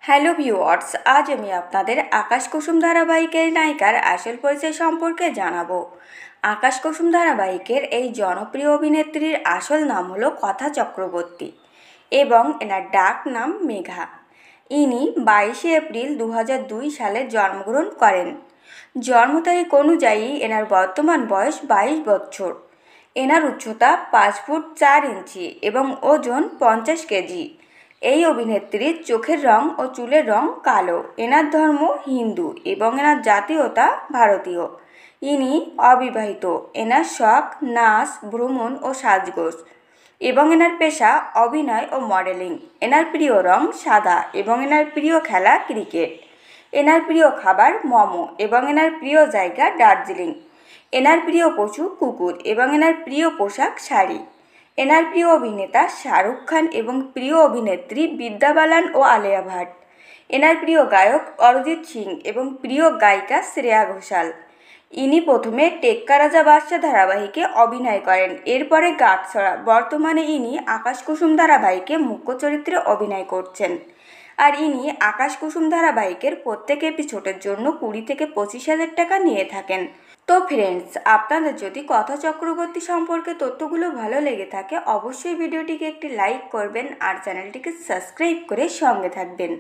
Hello viewers, আজ আমি আপনাদের আকাশ কুসুম ধারাবাহিকের নায়িকার আসল পরিচয় সম্পর্কে জানাবো। আকাশ কুসুম ধারাবাহিকের এই জনপ্রিয় অভিনেত্রীর আসল নাম হলো কথা চক্রবর্তী এবং এনার ডাক নাম মেঘা। ইনি 22শে এপ্রিল 2002 সালে জন্মগ্রহণ করেন। জন্ম তারিখ অনুযায়ী এনার বর্তমান বয়স 22 বছর। এনার উচ্চতা 5 ফুট 4 ইঞ্চি এবং ওজন 50 কেজি। এই অভিনেত্রীর চোখের রং ও চুলের রং কালো। এনার ধর্ম হিন্দু এবং এনার জাতীয়তা ভারতীয়। ইনি অবিবাহিত। এনার শখ নাচ, ভ্রমণ ও সাজগোজ এবং এনার পেশা অভিনয় ও মডেলিং। এনার প্রিয় রং সাদা এবং এনার প্রিয় খেলা ক্রিকেট। এনার প্রিয় খাবার মোমো এবং এনার প্রিয় জায়গা দার্জিলিং। এনার প্রিয় পশু কুকুর এবং এনার প্রিয় পোশাক শাড়ি। এনার প্রিয় অভিনেতা শাহরুখ খান এবং প্রিয় অভিনেত্রী বিদ্যা বালান ও আলিয়া ভাট। এনার প্রিয় গায়ক অরিজিৎ সিং এবং প্রিয় গায়িকা শ্রেয়া ঘোষাল। ইনি প্রথমে টেক্কা রাজা বাদশা ধারাবাহিকে অভিনয় করেন, এরপরে গাঁটছড়া। বর্তমানে ইনি আকাশ কুসুম ধারাবাহিকে মুখ্য চরিত্রে অভিনয় করছেন। আর ইনি আকাশ কুসুম ধারাবাহিকের প্রত্যেক এপিসোডের জন্য 20 থেকে 25,000 টাকা নিয়ে থাকেন। তো ফ্রেন্ডস, আপনাদের যদি কথা চক্রবর্তী সম্পর্কে তথ্যগুলো ভালো লেগে থাকে অবশ্যই ভিডিওটিকে একটি লাইক করবেন আর চ্যানেলটিকে সাবস্ক্রাইব করে সঙ্গে থাকবেন।